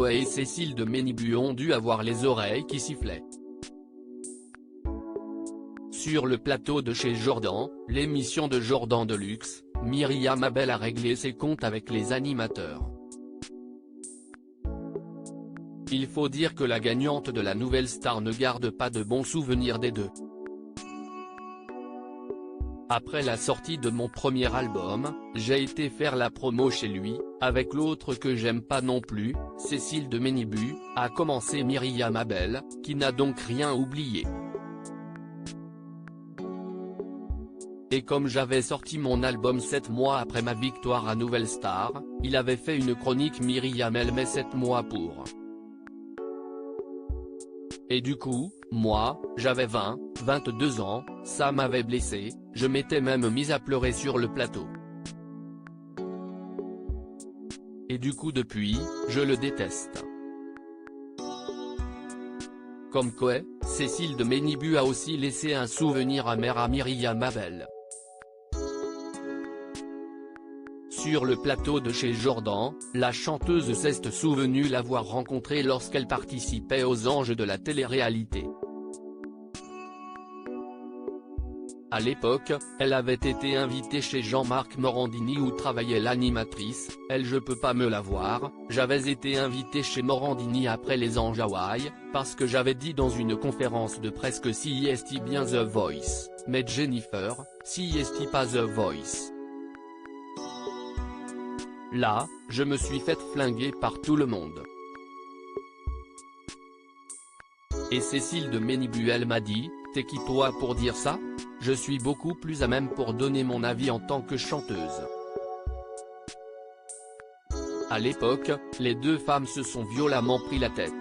Coé et Cécile de Ménibu ont dû avoir les oreilles qui sifflaient. Sur le plateau de chez Jordan, l'émission de Jordan Deluxe, Myriam Abel a réglé ses comptes avec les animateurs. Il faut dire que la gagnante de la Nouvelle Star ne garde pas de bons souvenirs des deux. Après la sortie de mon premier album, j'ai été faire la promo chez lui, avec l'autre que j'aime pas non plus, Cécile de Ménibu, a commencé Myriam Abel, qui n'a donc rien oublié. Et comme j'avais sorti mon album 7 mois après ma victoire à Nouvelle Star, il avait fait une chronique Myriam elle met 7 mois pour. Et du coup, moi, j'avais 22 ans, ça m'avait blessé, je m'étais même mise à pleurer sur le plateau. Et du coup depuis, je le déteste. Comme Coé, Cécile de Ménibu a aussi laissé un souvenir amer à Myriam Abel. Sur le plateau de chez Jordan, la chanteuse s'est souvenue l'avoir rencontré lorsqu'elle participait aux Anges de la télé-réalité. À l'époque, elle avait été invitée chez Jean-Marc Morandini où travaillait l'animatrice, elle je peux pas me la voir, j'avais été invité chez Morandini après les Anges Hawaï, parce que j'avais dit dans une conférence de presse que si est bien The Voice, mais Jennifer, si est pas The Voice. Là, je me suis fait flinguer par tout le monde. Et Cécile de Ménibu elle m'a dit, t'es qui toi pour dire ça? Je suis beaucoup plus à même pour donner mon avis en tant que chanteuse. À l'époque, les deux femmes se sont violemment pris la tête.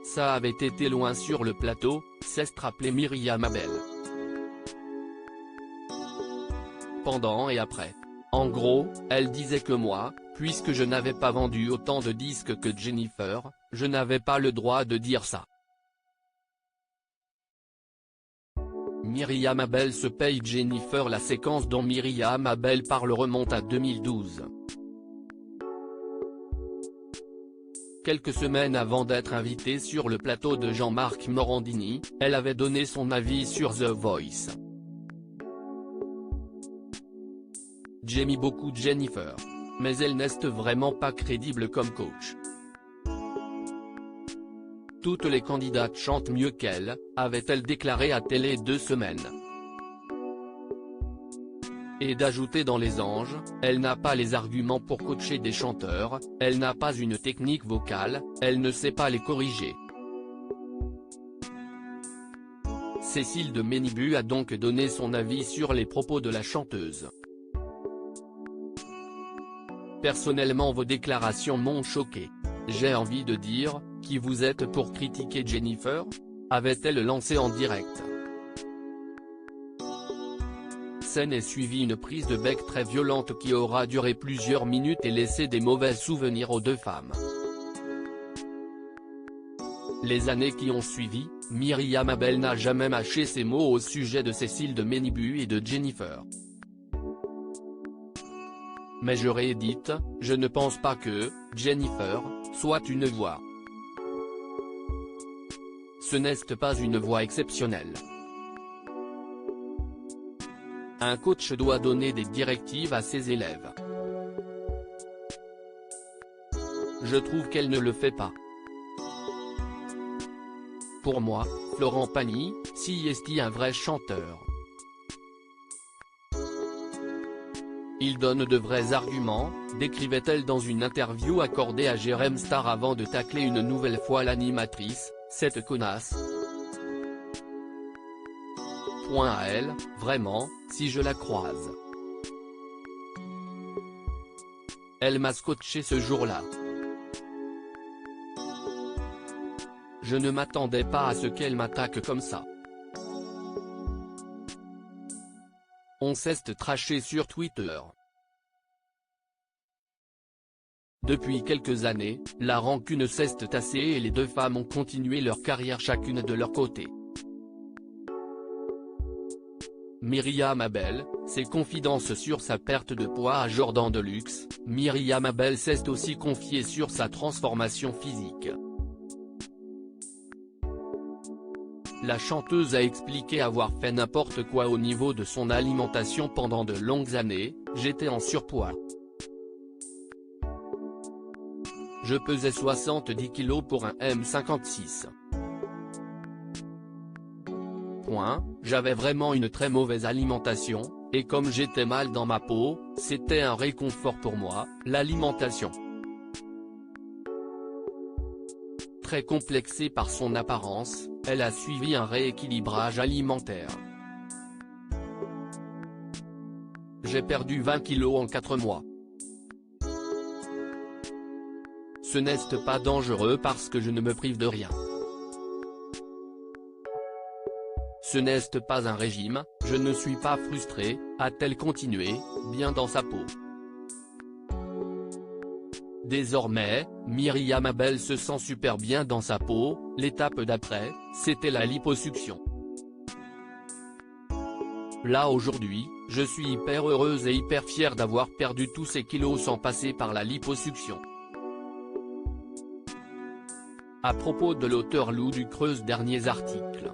Ça avait été loin sur le plateau, s'est rappelé Myriam Abel. Pendant et après. En gros, elle disait que moi, puisque je n'avais pas vendu autant de disques que Jennifer, je n'avais pas le droit de dire ça. Myriam Abel se paye Jennifer. La séquence dont Myriam Abel parle remonte à 2012. Quelques semaines avant d'être invitée sur le plateau de Jean-Marc Morandini, elle avait donné son avis sur The Voice. J'aime beaucoup Jennifer. Mais elle n'est vraiment pas crédible comme coach. Toutes les candidates chantent mieux qu'elle, avait-elle déclaré à Télé 2 semaines. Et d'ajouter dans Les Anges, elle n'a pas les arguments pour coacher des chanteurs, elle n'a pas une technique vocale, elle ne sait pas les corriger. Cécile de Ménibu a donc donné son avis sur les propos de la chanteuse. Personnellement vos déclarations m'ont choqué. J'ai envie de dire, qui vous êtes pour critiquer Jennifer? Avait-elle lancé en direct. Scène est suivie une prise de bec très violente qui aura duré plusieurs minutes et laissé des mauvais souvenirs aux deux femmes. Les années qui ont suivi, Myriam Abel n'a jamais mâché ses mots au sujet de Cécile de Ménibu et de Jennifer. Mais je réédite, je ne pense pas que Jennifer soit une voix. Ce n'est pas une voix exceptionnelle. Un coach doit donner des directives à ses élèves. Je trouve qu'elle ne le fait pas. Pour moi, Florent Pagny, si est un vrai chanteur. Il donne de vrais arguments, décrivait-elle dans une interview accordée à Jérém Star avant de tacler une nouvelle fois l'animatrice, cette connasse. Point à elle, vraiment, si je la croise. Elle m'a scotché ce jour-là. Je ne m'attendais pas à ce qu'elle m'attaque comme ça. On s'est trashé sur Twitter. Depuis quelques années, la rancune s'est tassée et les deux femmes ont continué leur carrière chacune de leur côté. Myriam Abel, ses confidences sur sa perte de poids à Jordan Deluxe. Myriam Abel s'est aussi confiée sur sa transformation physique. La chanteuse a expliqué avoir fait n'importe quoi au niveau de son alimentation pendant de longues années. J'étais en surpoids. Je pesais 70 kg pour un M56. J'avais vraiment une très mauvaise alimentation, et comme j'étais mal dans ma peau, c'était un réconfort pour moi, l'alimentation. Très complexée par son apparence, elle a suivi un rééquilibrage alimentaire. J'ai perdu 20 kilos en 4 mois. Ce n'est pas dangereux parce que je ne me prive de rien. Ce n'est pas un régime, je ne suis pas frustrée, a-t-elle continué, bien dans sa peau. Désormais, Myriam Abel se sent super bien dans sa peau. L'étape d'après, c'était la liposuction. Là aujourd'hui, je suis hyper heureuse et hyper fière d'avoir perdu tous ces kilos sans passer par la liposuction. À propos de l'auteur Lou Ducreuse, derniers articles.